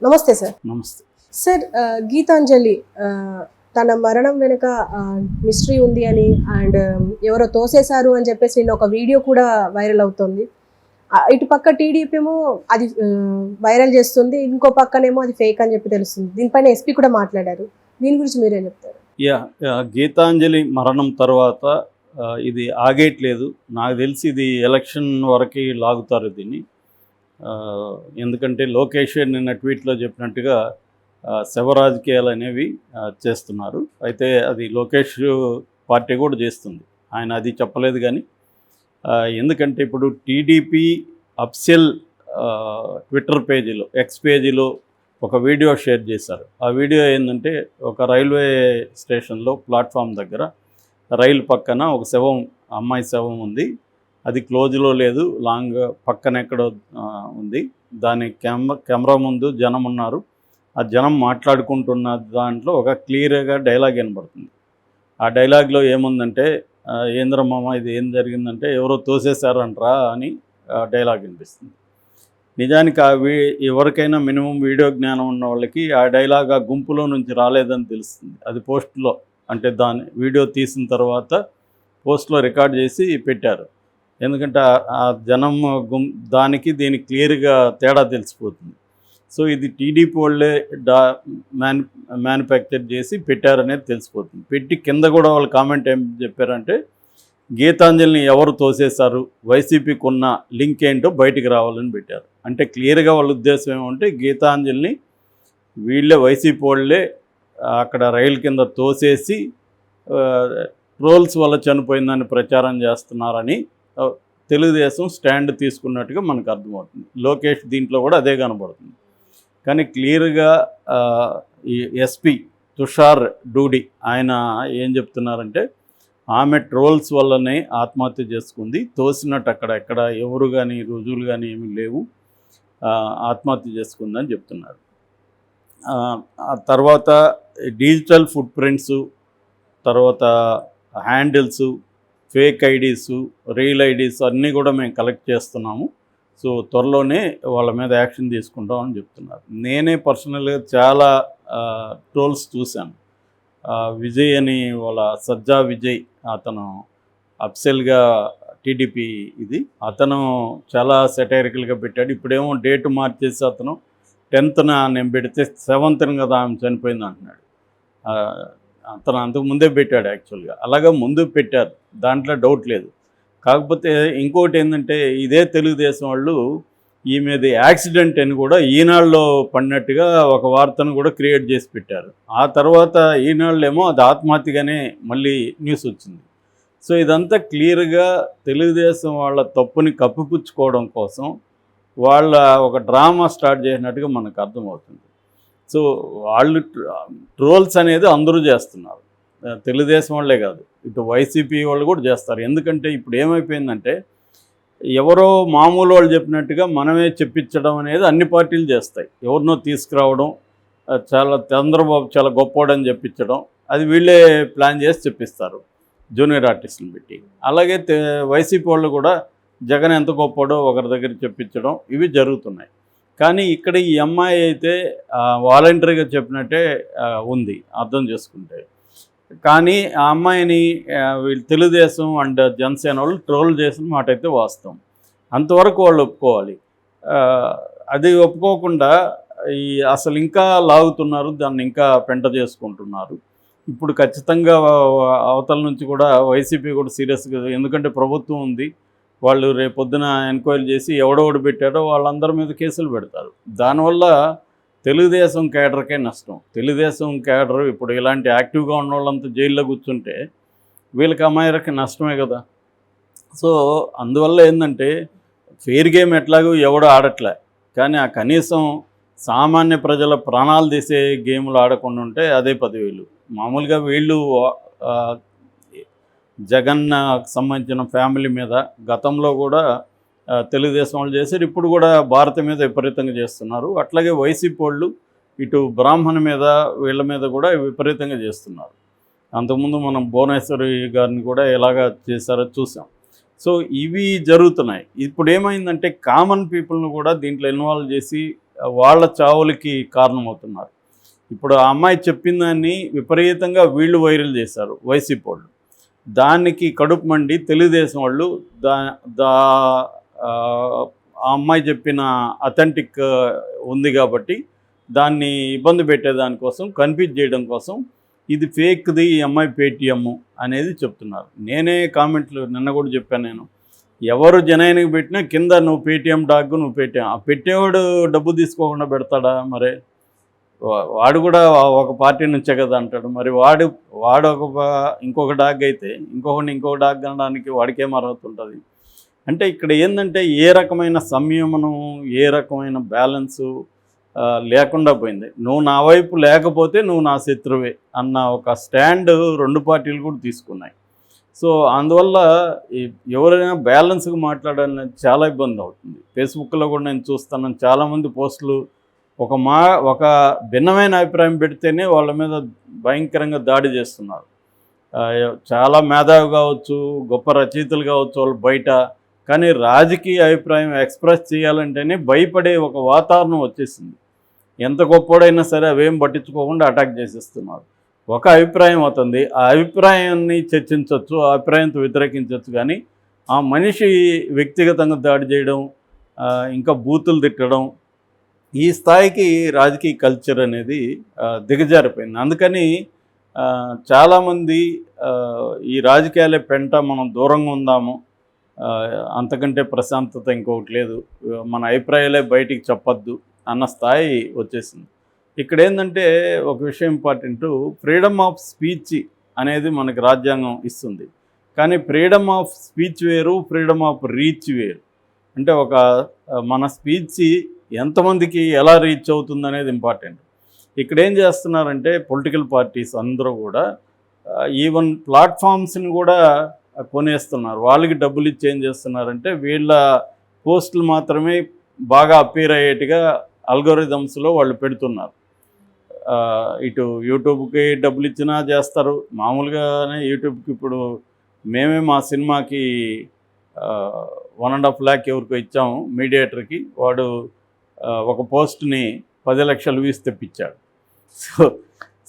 నమస్తే సార్. నమస్తే సార్ గీతాంజలి తన మరణం వెనుక మిస్టరీ ఉంది అని అండ్ ఎవరో తోసేశారు అని చెప్పేసి నిన్న ఒక వీడియో కూడా వైరల్ అవుతుంది. ఇటు పక్క టీడీపీ ఏమో అది వైరల్ చేస్తుంది, ఇంకో పక్కనేమో అది ఫేక్ అని చెప్పి తెలుస్తుంది. దీనిపైన ఎస్పీ కూడా మాట్లాడారు. దీని గురించి మీరేం చెప్తారు? గీతాంజలి మరణం తర్వాత ఇది ఆగేయట్లేదు. నాకు తెలిసి ఇది ఎలక్షన్ వరకు లాగుతారు దీన్ని. ఎందుకంటే లోకేష్ నిన్న ట్వీట్లో చెప్పినట్టుగా శవ రాజకీయాలు అనేవి చేస్తున్నారు. అయితే అది లోకేష్ పార్టీ కూడా చేస్తుంది, ఆయన అది చెప్పలేదు. కానీ ఎందుకంటే ఇప్పుడు టీడీపీ అఫిషియల్ ట్విట్టర్ పేజీలో, ఎక్స్ పేజీలో ఒక వీడియో షేర్ చేశారు. ఆ వీడియో ఏంటంటే ఒక రైల్వే స్టేషన్లో ప్లాట్ఫామ్ దగ్గర రైలు పక్కన ఒక శవం, అమ్మాయి శవం ఉంది. అది క్లోజ్లో లేదు, లాంగ్ పక్కన ఎక్కడో ఉంది. దాని కెమెరా ముందు జనం ఉన్నారు. ఆ జనం మాట్లాడుకుంటున్న దాంట్లో ఒక క్లియర్గా డైలాగ్ వినబడుతుంది. ఆ డైలాగ్లో ఏముందంటే, ఏంద్రమ్మ ఇది ఏం జరిగిందంటే ఎవరో తోసేశారంట్రా అని డైలాగ్ వినిపిస్తుంది. నిజానికి ఎవరికైనా మినిమం వీడియో జ్ఞానం ఉన్న వాళ్ళకి ఆ డైలాగ్ ఆ గుంపులో నుంచి రాలేదని తెలుస్తుంది. అది పోస్ట్లో, అంటే దాని వీడియో తీసిన తర్వాత పోస్ట్లో రికార్డ్ చేసి పెట్టారు. ఎందుకంటే ఆ జనం దానికి దీనికి క్లియర్గా తేడా తెలిసిపోతుంది. సో ఇది టీడీపీ వాళ్ళే మ్యానుఫ్యాక్చర్ చేసి పెట్టారనేది తెలిసిపోతుంది. పెట్టి కింద కూడా వాళ్ళు కామెంట్ ఏం చెప్పారంటే, గీతాంజలిని ఎవరు తోసేశారు, వైసీపీకి ఉన్న లింక్ ఏంటో బయటికి రావాలని పెట్టారు. అంటే క్లియర్గా వాళ్ళ ఉద్దేశం ఏమంటే, గీతాంజలిని వీళ్ళే వైసీపీ వాళ్ళే అక్కడ రైలు కింద తోసేసి ట్రోల్స్ వల్ల చనిపోయిందని ప్రచారం చేస్తున్నారని తెలుగుదేశం స్టాండ్ తీసుకున్నట్టుగా మనకు అర్థమవుతుంది. లోకేష్ దీంట్లో కూడా అదే కనబడుతుంది. కానీ క్లియర్గా ఈ ఎస్పీ తుషార్ డూడి ఆయన ఏం చెప్తున్నారంటే, ఆమె ట్రోల్స్ వల్లనే ఆత్మహత్య చేసుకుంది, తోసినట్టు ఎక్కడ ఎవరు కానీ రుజువులు కానీ ఏమీ లేవు, ఆత్మహత్య చేసుకుందని చెప్తున్నారు. ఆ తర్వాత డిజిటల్ ఫుట్ ప్రింట్స్, తర్వాత handles, fake IDs, real IDs అన్నీ కూడా మేము కలెక్ట్ చేస్తున్నాము. సో త్వరలోనే వాళ్ళ మీద యాక్షన్ తీసుకుంటామని చెప్తున్నారు. నేనే పర్సనల్గా చాలా ట్రోల్స్ చూశాను. విజయ్ అని వాళ్ళ సజ్జా విజయ్, అతను అఫిషియల్గా టీడీపీ ఇది, అతను చాలా సెటైరికల్గా పెట్టాడు. ఇప్పుడేమో డేట్ మార్చేసి అతను 10th నేను పెడితే 7th కదా ఆమె చనిపోయింది అంటున్నాడు. అతను అంతకు ముందే పెట్టాడు యాక్చువల్గా. అలాగే ముందు పెట్టారు, దాంట్లో డౌట్ లేదు. కాకపోతే ఇంకోటి ఏంటంటే, ఇదే తెలుగుదేశం వాళ్ళు ఈమెది యాక్సిడెంట్ అని కూడా ఈనాడులో పడినట్టుగా ఒక వార్తను కూడా క్రియేట్ చేసి పెట్టారు. ఆ తర్వాత ఈనాడులేమో అది ఆత్మహత్యగానే మళ్ళీ న్యూస్ వచ్చింది. సో ఇదంతా క్లియర్గా తెలుగుదేశం వాళ్ళ తప్పుని కప్పిపుచ్చుకోవడం కోసం వాళ్ళ ఒక డ్రామా స్టార్ట్ చేసినట్టుగా మనకు అర్థమవుతుంది. సో వాళ్ళు ట్రోల్స్ అనేది అందరూ చేస్తున్నారు, తెలుగుదేశం వాళ్ళే కాదు, ఇటు వైసీపీ వాళ్ళు కూడా చేస్తారు. ఎందుకంటే ఇప్పుడు ఏమైపోయిందంటే, ఎవరో మామూలు వాళ్ళు చెప్పినట్టుగా మనమే చెప్పించడం అనేది అన్ని పార్టీలు చేస్తాయి. ఎవరినో తీసుకురావడం, చంద్రబాబు చాలా గొప్పవాడని చెప్పించడం, అది వీళ్ళే ప్లాన్ చేసి చెప్పిస్తారు జూనియర్ ఆర్టిస్టులను పెట్టి. అలాగే వైసీపీ వాళ్ళు కూడా జగన్ ఎంత గొప్పవాడో ఒకరి దగ్గర చెప్పించడం, ఇవి జరుగుతున్నాయి. కానీ ఇక్కడ ఈ అమ్మాయి అయితే వాలంటరీగా చెప్పినట్టే ఉంది అర్థం చేసుకుంటే. కానీ ఆ అమ్మాయిని వీళ్ళు తెలుగుదేశం అండ్ జనసేన వాళ్ళు ట్రోల్ చేసిన మాట అయితే వాస్తవం. అంతవరకు వాళ్ళు ఒప్పుకోవాలి. అది ఒప్పుకోకుండా అసలు ఇంకా లాగుతున్నారు, దాన్ని ఇంకా పెంట చేసుకుంటున్నారు. ఇప్పుడు ఖచ్చితంగా అవతల నుంచి కూడా వైసీపీ కూడా సీరియస్గా, ఎందుకంటే ప్రభుత్వం ఉంది, వాళ్ళు రేపొద్దున ఎంక్వైరీ చేసి ఎవడెవడు పెట్టాడో వాళ్ళందరి మీద కేసులు పెడతారు. దానివల్ల తెలుగుదేశం క్యాడర్కే నష్టం. తెలుగుదేశం క్యాడర్ ఇప్పుడు ఇలాంటి యాక్టివ్గా ఉన్న వాళ్ళంతా జైల్లో కూర్చుంటే వీళ్ళకి అమ్మాయిలకి నష్టమే కదా. సో అందువల్ల ఏంటంటే, ఫెయిర్ గేమ్ ఎట్లాగో ఎవడు ఆడట్లే, కానీ ఆ కనీసం సామాన్య ప్రజల ప్రాణాలు తీసే గేములు ఆడకుండా ఉంటే అదే 10,000. మామూలుగా వీళ్ళు జగన్ సంబంధించిన ఫ్యామిలీ మీద గతంలో కూడా తెలుగుదేశం వాళ్ళు చేశారు, ఇప్పుడు కూడా భారత మీద విపరీతంగా చేస్తున్నారు. అట్లాగే వైసీపీ వాళ్ళు ఇటు బ్రాహ్మణ మీద వీళ్ళ మీద కూడా విపరీతంగా చేస్తున్నారు. అంతకుముందు మనం భువనేశ్వరి గారిని కూడా ఎలాగా చేశారో చూసాం. సో ఇవి జరుగుతున్నాయి. ఇప్పుడు ఏమైందంటే, కామన్ పీపుల్ని కూడా దీంట్లో ఇన్వాల్వ్ చేసి వాళ్ళ చావులకి కారణమవుతున్నారు. ఇప్పుడు ఆ అమ్మాయి చెప్పిన దాన్ని విపరీతంగా వీళ్ళు వైరల్ చేశారు వైసీపీ వాళ్ళు. దానికి కడుపు మండి తెలుగుదేశం వాళ్ళు దా దా ఆ అమ్మాయి చెప్పిన అథెంటిక్ ఉంది కాబట్టి దాన్ని ఇబ్బంది పెట్టేదానికోసం కన్ఫ్యూజ్ చేయడం కోసం ఇది ఫేక్ది, ఈ అమ్మాయి పేటీఎం అనేది చెప్తున్నారు. నేనే కామెంట్లు నిన్న కూడా చెప్పాను, నేను ఎవరు జనానికి పెట్టినా కింద నువ్వు పేటీఎం డాగ్, నువ్వు పేటీఎం, ఆ పెట్టేవాడు డబ్బు తీసుకోకుండా పెడతాడా? మరి వాడు కూడా ఒక పార్టీ నుంచే కదా అంటాడు. మరి వాడు ఇంకొక డాగ్ అయితే ఇంకొక డాగ్ అనడానికి వాడికేం అర్హత ఉంటుంది? అంటే ఇక్కడ ఏంటంటే ఏ రకమైన సంయమనం, ఏ రకమైన బ్యాలెన్సు లేకుండా పోయింది. నువ్వు నా వైపు లేకపోతే నువ్వు నా శత్రువే అన్న ఒక స్టాండ్ రెండు పార్టీలు కూడా తీసుకున్నాయి. సో అందువల్ల ఎవరైనా బ్యాలెన్స్గా మాట్లాడాలని చాలా ఇబ్బంది అవుతుంది. ఫేస్బుక్లో కూడా నేను చూస్తాను, చాలామంది పోస్టులు ఒక భిన్నమైన అభిప్రాయం పెడితేనే వాళ్ళ మీద భయంకరంగా దాడి చేస్తున్నారు. చాలా మేధావి కావచ్చు, గొప్ప రచయితలు కావచ్చు వాళ్ళు బయట, కానీ రాజకీయ అభిప్రాయం ఎక్స్ప్రెస్ చేయాలంటేనే భయపడే ఒక వాతావరణం వచ్చేసింది. ఎంత గొప్పోడైనా సరే అవేం పట్టించుకోకుండా అటాక్ చేసేస్తున్నారు. ఒక అభిప్రాయం అవుతుంది, ఆ అభిప్రాయాన్ని చర్చించవచ్చు, ఆ అభిప్రాయంతో వ్యతిరేకించవచ్చు, కానీ ఆ మనిషి వ్యక్తిగతంగా దాడి చేయడం, ఇంకా బూతులు తిట్టడం, ఈ స్థాయికి రాజకీయ కల్చర్ అనేది దిగజారిపోయింది. అందుకని చాలామంది ఈ రాజకీయాలే పెంట, మనం దూరంగా ఉందాము, అంతకంటే ప్రశాంతత ఇంకొకటి లేదు, మన అభిప్రాయాలే బయటికి చెప్పొద్దు అన్న స్థాయి వచ్చేసింది. ఇక్కడ ఏంటంటే ఒక విషయం ఇంపార్టెంట్, ఫ్రీడమ్ ఆఫ్ స్పీచ్ అనేది మనకి రాజ్యాంగం ఇస్తుంది. కానీ ఫ్రీడమ్ ఆఫ్ స్పీచ్ వేరు, ఫ్రీడమ్ ఆఫ్ రీచ్ వేరు. అంటే మన స్పీచ్ ఎంతమందికి ఎలా రీచ్ అవుతుంది అనేది ఇంపార్టెంట్. ఇక్కడ ఏం చేస్తున్నారంటే పొలిటికల్ పార్టీస్ అందరూ కూడా ఈవెన్ ప్లాట్ఫామ్స్ని కూడా కొనేస్తున్నారు. వాళ్ళకి డబ్బులు ఇచ్చి ఏం చేస్తున్నారంటే వీళ్ళ పోస్టులు మాత్రమే బాగా అపీర్ అయ్యేట్టుగా అల్గోరిథమ్స్లో వాళ్ళు పెడుతున్నారు. ఇటు యూట్యూబ్కి డబ్బులు ఇచ్చినా చేస్తారు, మామూలుగానే యూట్యూబ్కి ఇప్పుడు మేమే మా సినిమాకి 1.5 lakh ఎవరికో ఇచ్చాము మీడియేటర్కి, వాడు ఒక పోస్ట్ని 10 లక్షల వ్యూస్ తెప్పించాడు.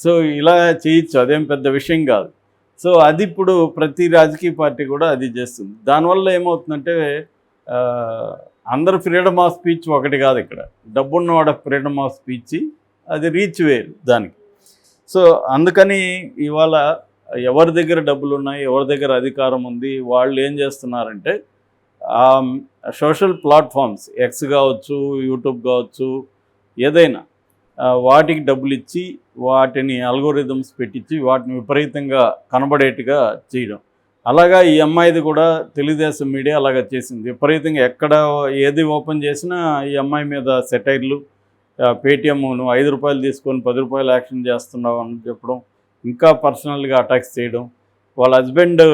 సో ఇలా చేయొచ్చు, అదేం పెద్ద విషయం కాదు. సో అది ఇప్పుడు ప్రతి రాజకీయ పార్టీ కూడా అది చేస్తుంది. దానివల్ల ఏమవుతుందంటే అందరు ఫ్రీడమ్ ఆఫ్ స్పీచ్ ఒకటి కాదు, ఇక్కడ డబ్బున్నవాడ ఫ్రీడమ్ ఆఫ్ స్పీచ్, అది రీచ్ వేరు దానికి. సో అందుకని ఇవాళ ఎవరి దగ్గర డబ్బులు ఉన్నాయి, ఎవరి దగ్గర అధికారం ఉంది, వాళ్ళు ఏం చేస్తున్నారంటే సోషల్ ప్లాట్ఫామ్స్, ఎక్స్ కావచ్చు, యూట్యూబ్ కావచ్చు, ఏదైనా వాటికి డబ్బులు ఇచ్చి వాటిని అల్గోరిథమ్స్ పెట్టించి వాటిని విపరీతంగా కనబడేట్టుగా చేయడం. అలాగా ఈ అమ్మాయిది కూడా తెలుగుదేశం మీడియా అలాగా చేసింది. విపరీతంగా ఎక్కడ ఏది ఓపెన్ చేసినా ఈ అమ్మాయి మీద సెటైర్లు, పేటీఎం నువ్వు 5 రూపాయలు తీసుకొని 10 రూపాయలు యాక్షన్ చేస్తున్నావు అని చెప్పడం, ఇంకా పర్సనల్గా అటాక్స్ చేయడం. వాళ్ళ హస్బెండ్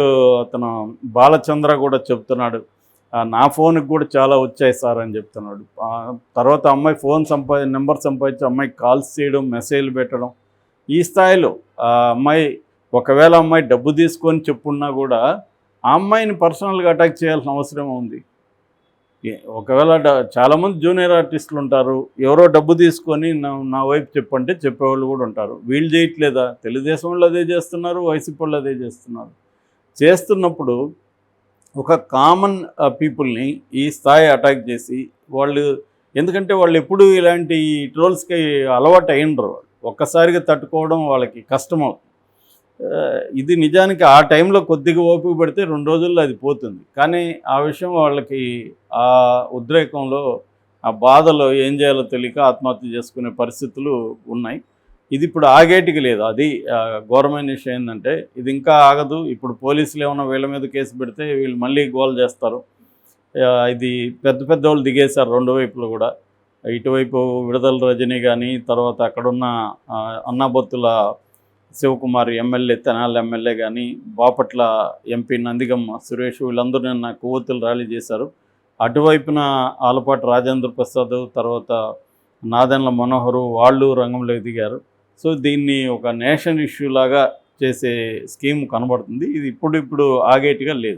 అతను బాలచంద్ర కూడా చెప్తున్నాడు, నా ఫోన్కి కూడా చాలా వచ్చాయి సార్ అని చెప్తున్నాడు. తర్వాత అమ్మాయి నెంబర్ సంపాదించి అమ్మాయికి కాల్స్ చేయడం, మెసేజ్లు పెట్టడం, ఈ స్థాయిలో ఒకవేళ అమ్మాయి డబ్బు తీసుకొని చెప్పున్నా కూడా ఆ అమ్మాయిని పర్సనల్గా అటాక్ చేయాల్సిన అవసరం ఉంది. ఒకవేళ చాలామంది జూనియర్ ఆర్టిస్టులు ఉంటారు, ఎవరో డబ్బు తీసుకొని నా వైపు చెప్పంటే చెప్పేవాళ్ళు కూడా ఉంటారు. వీళ్ళు చేయట్లేదా? తెలుగుదేశం వాళ్ళు అదే చేస్తున్నారు, వైసీపీ వాళ్ళు అదే చేస్తున్నారు. చేస్తున్నప్పుడు ఒక కామన్ పీపుల్ని ఈ స్థాయి అటాక్ చేసి ఎందుకంటే వాళ్ళు ఎప్పుడు ఇలాంటి ట్రోల్స్కి అలవాటు అయినరు, ఒక్కసారిగా తట్టుకోవడం వాళ్ళకి కష్టమవుతుంది. ఇది నిజానికి ఆ టైంలో కొద్దిగా ఓపిక పెడితే 2 రోజుల్లో అది పోతుంది. కానీ ఆ విషయం వాళ్ళకి ఆ ఉద్రేకంలో, ఆ బాధలో ఏం చేయాలో తెలియక ఆత్మహత్య చేసుకునే పరిస్థితులు ఉన్నాయి. ఇది ఇప్పుడు ఆగేటికి లేదు. అది ఘోరమైన విషయం ఏంటంటే ఇది ఇంకా ఆగదు. ఇప్పుడు పోలీసులు ఏమైనా వీళ్ళ మీద కేసు పెడితే వీళ్ళు మళ్ళీ గోల్ చేస్తారు. ఇది పెద్ద వాళ్ళు దిగేశారు రెండు వైపులు కూడా. ఇటువైపు విడుదల రజనీ కానీ, తర్వాత అక్కడున్న అన్నాబొత్తుల శివకుమార్ ఎమ్మెల్యే, తెనాలి ఎమ్మెల్యే కానీ, బాపట్ల ఎంపీ నందిగమ్మ సురేష్, వీళ్ళందరూ నిన్న కొవ్వొత్తులు ర్యాలీ చేశారు. అటువైపున ఆలపాటి రాజేంద్ర ప్రసాద్, తర్వాత నాదెండ్ల మనోహరు, వాళ్ళు రంగంలోకి దిగారు. సో దీన్ని ఒక నేషన్ ఇష్యూ లాగా చేసే స్కీమ్ కనబడుతుంది. ఇది ఇప్పుడు ఆగేట్టుగా లేదు.